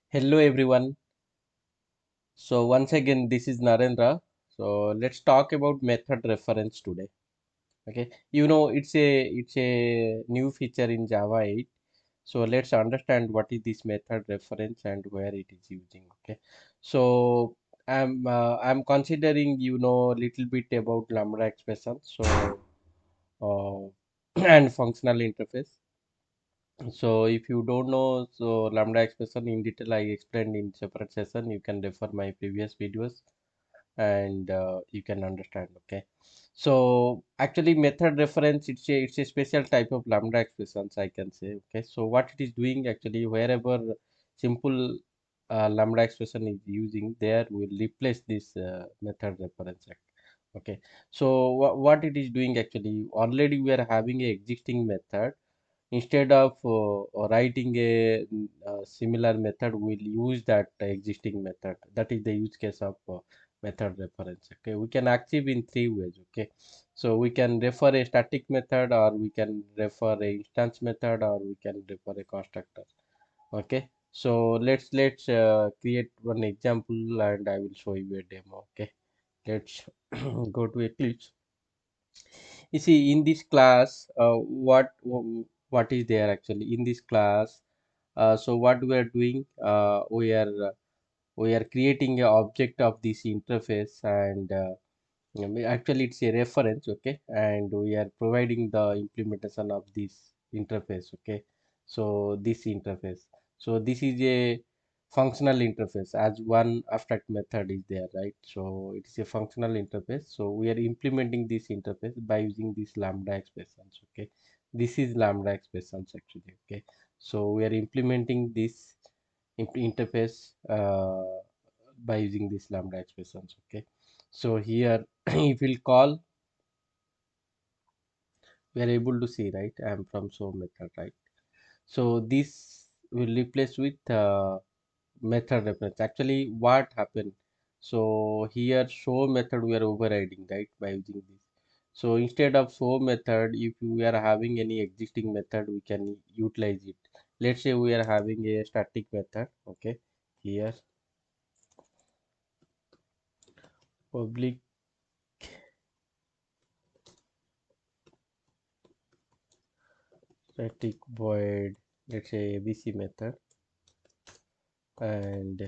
Hello everyone. So once again this is Narendra. So let's talk about method reference today. Okay. It's a new feature in Java 8. So let's understand what is this method reference and where it is using. Okay. So I'm considering little bit about Lambda expression. So and functional interface. So if you don't know, so Lambda expression in detail I explained in separate session. You can refer my previous videos and you can understand. Okay. So actually method reference it's a special type of Lambda expressions I can say. Okay. So what it is doing actually wherever simple Lambda expression is using there will replace this method reference. Okay. So what it is doing actually already we are having a existing method. Instead of writing a similar method, we'll use that existing method. That is the use case of method reference. Okay, we can achieve in three ways. Okay, so we can refer a static method, or we can refer a instance method, or we can refer a constructor. Okay, so let's create one example, and I will show you a demo. Okay, let's go to Eclipse. You see, in this class, what is there actually in this class? So what we are doing, we are creating a object of this interface, and actually it's a reference. Okay, and we are providing the implementation of this interface. Okay, so this interface. So this is a functional interface as one abstract method is there, right? So it is a functional interface. So we are implementing this interface by using this Lambda expressions. Okay, this is Lambda expressions actually. Okay, so we are implementing this interface by using this Lambda expressions. Okay, so here if we'll call, we are able to see, right? I am from show method, right? So this will replace with method reference. Actually what happened, so here show method we are overriding, right, by using this. So instead of show method, if we are having any existing method, we can utilize it. Let's say we are having a static method. Okay, here public static void, let's say abc method, and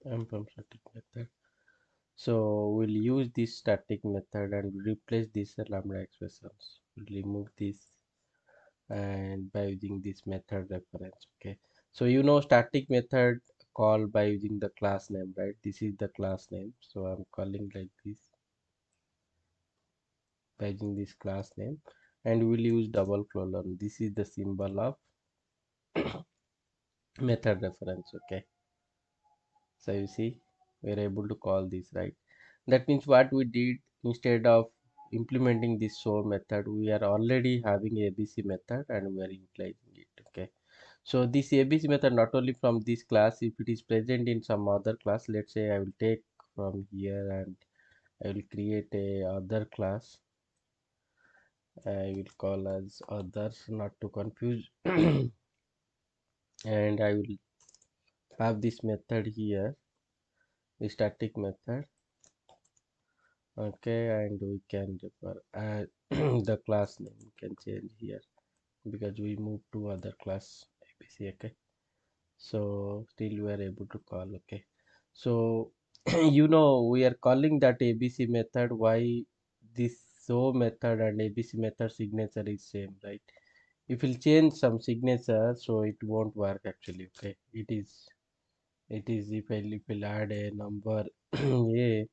I'm from static method. So we'll use this static method and replace this Lambda expressions. We'll remove this and by using this method reference. Okay. So static method call by using the class name, right? This is the class name. So I'm calling like this by using this class name, and we'll use double colon. This is the symbol of method reference. Okay. So you see, we're able to call this, right? That means what we did, instead of implementing this show method, we are already having ABC method and we are utilizing it. Okay. So this ABC method not only from this class, if it is present in some other class, let's say I will take from here and I will create a other class. I will call as others, not to confuse, and I will have this method here, the static method. Okay, and we can refer the class name we can change here because we move to other class abc. Okay, so still we are able to call. Okay, so we are calling that abc method. Why this show method and abc method signature is same, right? If we'll change some signature, so it won't work actually. Okay, it is if I'll add a number a,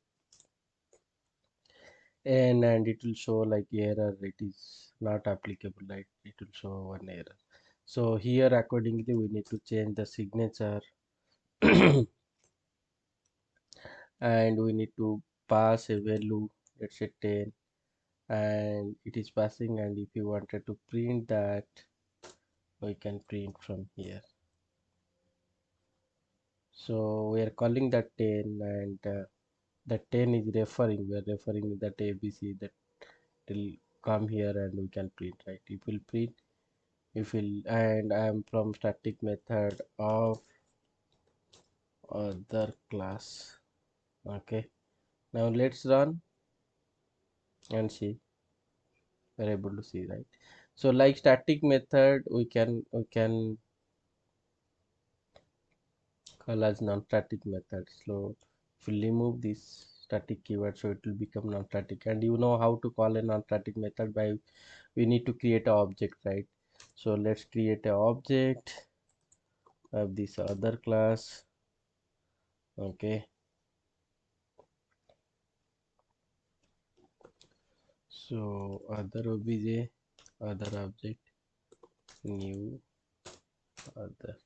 and it will show like error, it is not applicable, right? It will show one error. So here accordingly we need to change the signature and we need to pass a value, let's say 10, and it is passing, and if you wanted to print that, we can print from here. So we are calling that 10, and that 10 is referring, we are referring that abc, that till come here and we can print, right? It will print, if will, and I am from static method of other class. Okay, now let's run and see. We're able to see, right? So like static method, we can call as non-static method. So if we remove this static keyword, so it will become non-static. And you know how to call a non-static method by, we need to create an object, right? So let's create an object of this other class. Okay, so other obj, other object, new other.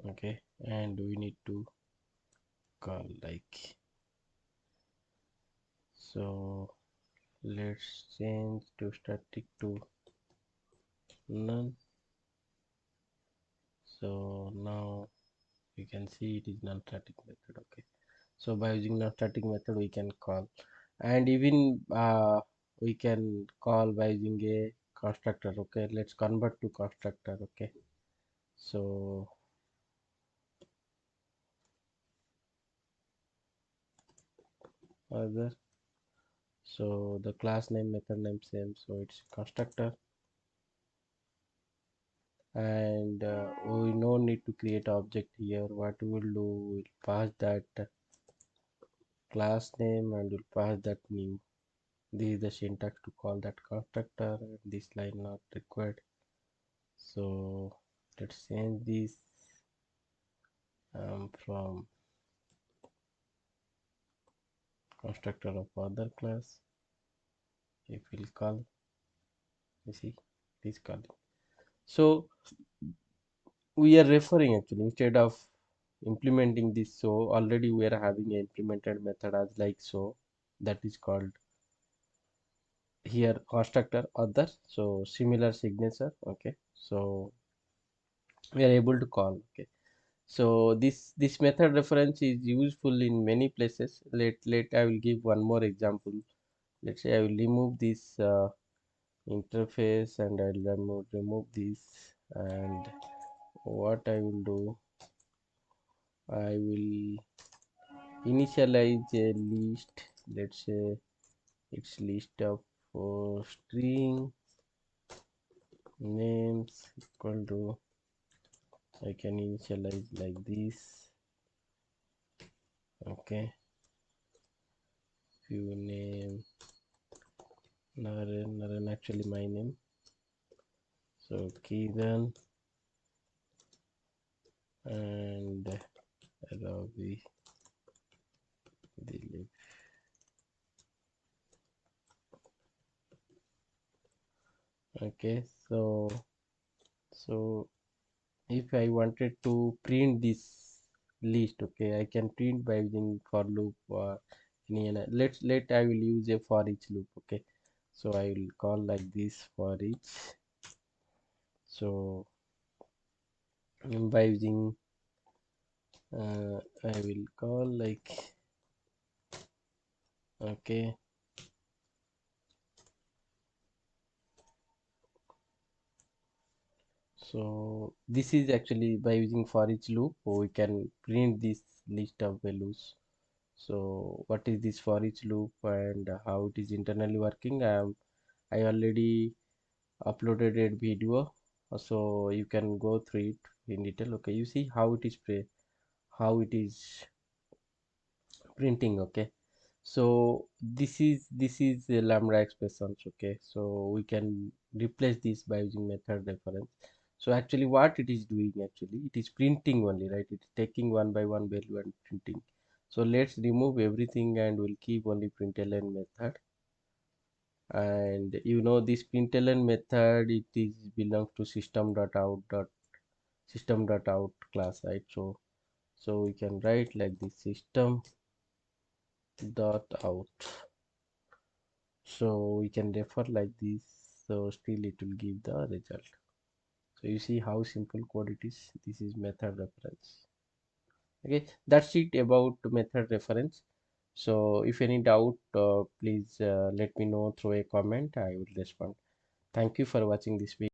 Okay, and we need to call like, so let's change to static to none. So now you can see it is non-static method. Okay, so by using non-static method we can call, and even we can call by using a constructor. Okay, let's convert to constructor. Okay, so other, so the class name, method name same, so it's constructor. And we no need to create object here. What we will do, we'll pass that class name and we'll pass that new. This is the syntax to call that constructor, and this line not required. So let's change this from constructor of other class. If we'll call, you see this call. So we are referring actually, instead of implementing this, so already we are having an implemented method as like so, that is called here constructor other, so similar signature. Okay, so we are able to call. Okay, so this method reference is useful in many places. Let I will give one more example. Let's say I will remove this interface and I'll remove this, and what I will do, I will initialize a list. Let's say it's list of string names equal to, I can initialize like this. Okay, view name Naren actually my name. So key then, and Ravi delete. Okay, so if I wanted to print this list, okay, I can print by using for loop or any other. Let I will use a for each loop. Okay, so I will call like this for each. So by using I will call like, okay, so this is actually by using for each loop we can print this list of values. So what is this for each loop and how it is internally working? I already uploaded a video, so you can go through it in detail. Okay, you see how it is how it is printing. Okay, so this is a lambda expressions. Okay, so we can replace this by using method reference. So actually what it is doing, actually it is printing only, right? It's taking one by one value and printing. So let's remove everything and we'll keep only println method. And you know this println method, it is belongs to system.out class, right? So we can write like this, system.out. So we can refer like this, so still it will give the result. So you see how simple code it is. This is method reference. Okay, that's it about method reference. So if any doubt, please let me know through a comment. I will respond. Thank you for watching this video.